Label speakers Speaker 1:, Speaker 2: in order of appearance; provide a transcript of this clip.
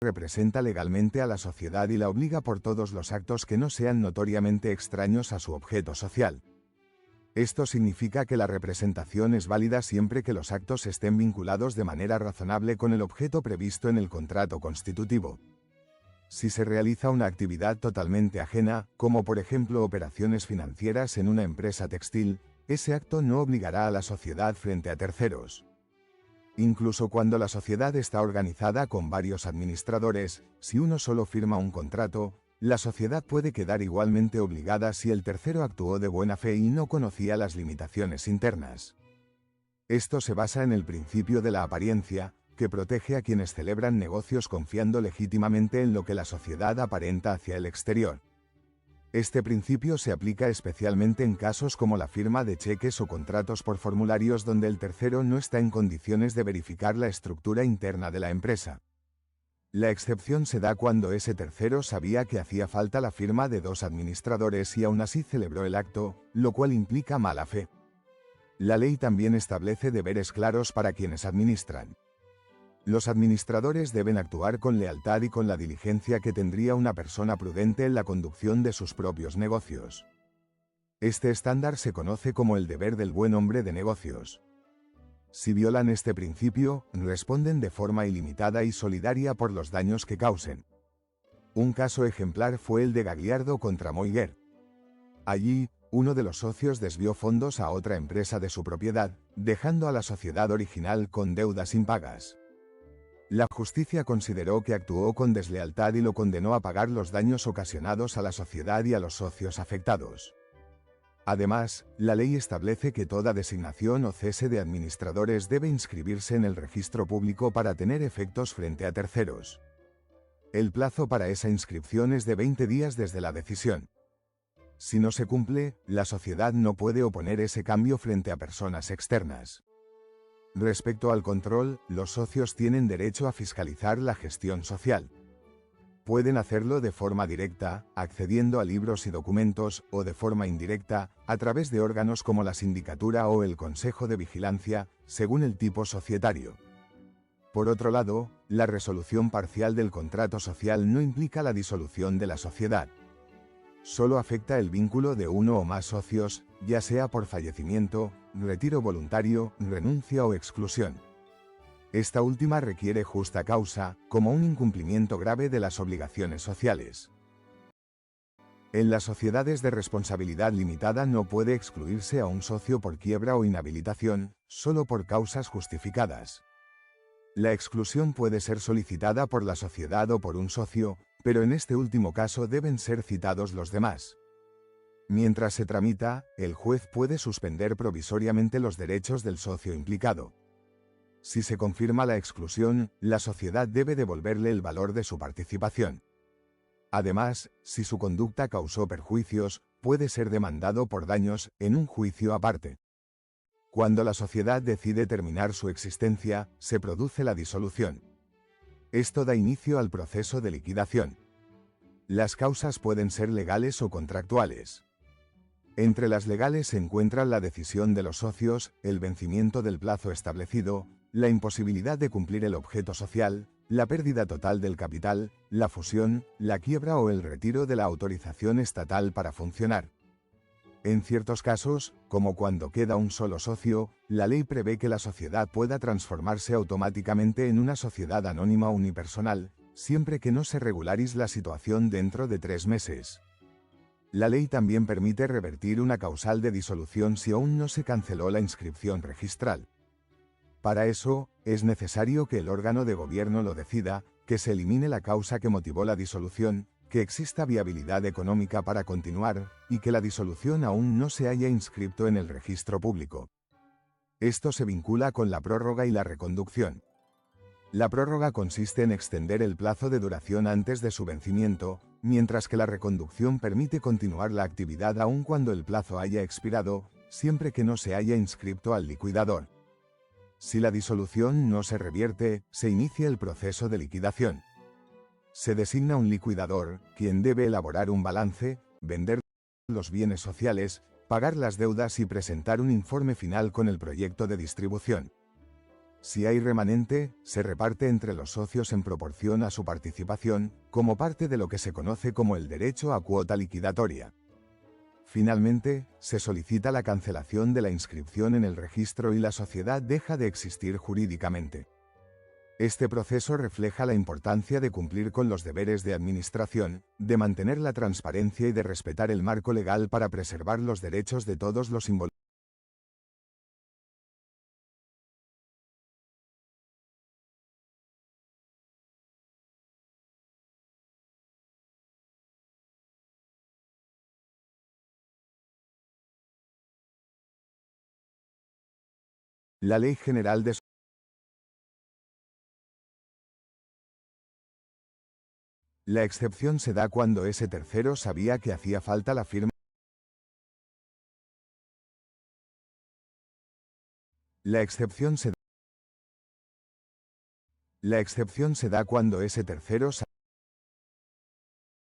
Speaker 1: representa legalmente a la sociedad y la obliga por todos los actos que no sean notoriamente extraños a su objeto social. Esto significa que la representación es válida siempre que los actos estén vinculados de manera razonable con el objeto previsto en el contrato constitutivo. Si se realiza una actividad totalmente ajena, como por ejemplo operaciones financieras en una empresa textil, ese acto no obligará a la sociedad frente a terceros. Incluso cuando la sociedad está organizada con varios administradores, si uno solo firma un contrato, la sociedad puede quedar igualmente obligada si el tercero actuó de buena fe y no conocía las limitaciones internas. Esto se basa en el principio de la apariencia, que protege a quienes celebran negocios confiando legítimamente en lo que la sociedad aparenta hacia el exterior. Este principio se aplica especialmente en casos como la firma de cheques o contratos por formularios donde el tercero no está en condiciones de verificar la estructura interna de la empresa. La excepción se da cuando ese tercero sabía que hacía falta la firma de dos administradores y aún así celebró el acto, lo cual implica mala fe. La ley también establece deberes claros para quienes administran. Los administradores deben actuar con lealtad y con la diligencia que tendría una persona prudente en la conducción de sus propios negocios. Este estándar se conoce como el deber del buen hombre de negocios. Si violan este principio, responden de forma ilimitada y solidaria por los daños que causen. Un caso ejemplar fue el de Gagliardo contra Moiguer. Allí, uno de los socios desvió fondos a otra empresa de su propiedad, dejando a la sociedad original con deudas impagas. La justicia consideró que actuó con deslealtad y lo condenó a pagar los daños ocasionados a la sociedad y a los socios afectados. Además, la ley establece que toda designación o cese de administradores debe inscribirse en el registro público para tener efectos frente a terceros. El plazo para esa inscripción es de 20 días desde la decisión. Si no se cumple, la sociedad no puede oponer ese cambio frente a personas externas. Respecto al control, los socios tienen derecho a fiscalizar la gestión social. Pueden hacerlo de forma directa, accediendo a libros y documentos, o de forma indirecta, a través de órganos como la sindicatura o el consejo de vigilancia, según el tipo societario. Por otro lado, la resolución parcial del contrato social no implica la disolución de la sociedad. Solo afecta el vínculo de uno o más socios, ya sea por fallecimiento, retiro voluntario, renuncia o exclusión. Esta última requiere justa causa, como un incumplimiento grave de las obligaciones sociales. En las sociedades de responsabilidad limitada no puede excluirse a un socio por quiebra o inhabilitación, solo por causas justificadas. La exclusión puede ser solicitada por la sociedad o por un socio, pero en este último caso deben ser citados los demás. Mientras se tramita, el juez puede suspender provisoriamente los derechos del socio implicado. Si se confirma la exclusión, la sociedad debe devolverle el valor de su participación. Además, si su conducta causó perjuicios, puede ser demandado por daños en un juicio aparte. Cuando la sociedad decide terminar su existencia, se produce la disolución. Esto da inicio al proceso de liquidación. Las causas pueden ser legales o contractuales. Entre las legales se encuentran la decisión de los socios, el vencimiento del plazo establecido, la imposibilidad de cumplir el objeto social, la pérdida total del capital, la fusión, la quiebra o el retiro de la autorización estatal para funcionar. En ciertos casos, como cuando queda un solo socio, la ley prevé que la sociedad pueda transformarse automáticamente en una sociedad anónima unipersonal, siempre que no se regularice la situación dentro de 3 meses. La ley también permite revertir una causal de disolución si aún no se canceló la inscripción registral. Para eso, es necesario que el órgano de gobierno lo decida, que se elimine la causa que motivó la disolución, que exista viabilidad económica para continuar, y que la disolución aún no se haya inscrito en el registro público. Esto se vincula con la prórroga y la reconducción. La prórroga consiste en extender el plazo de duración antes de su vencimiento, mientras que la reconducción permite continuar la actividad aun cuando el plazo haya expirado, siempre que no se haya inscrito al liquidador. Si la disolución no se revierte, se inicia el proceso de liquidación. Se designa un liquidador, quien debe elaborar un balance, vender los bienes sociales, pagar las deudas y presentar un informe final con el proyecto de distribución. Si hay remanente, se reparte entre los socios en proporción a su participación, como parte de lo que se conoce como el derecho a cuota liquidatoria. Finalmente, se solicita la cancelación de la inscripción en el registro y la sociedad deja de existir jurídicamente. Este proceso refleja la importancia de cumplir con los deberes de administración, de mantener la transparencia y de respetar el marco legal para preservar los derechos de todos los involucrados. La Ley General de La excepción se da cuando ese tercero sabía que hacía falta la firma. La excepción se da cuando ese tercero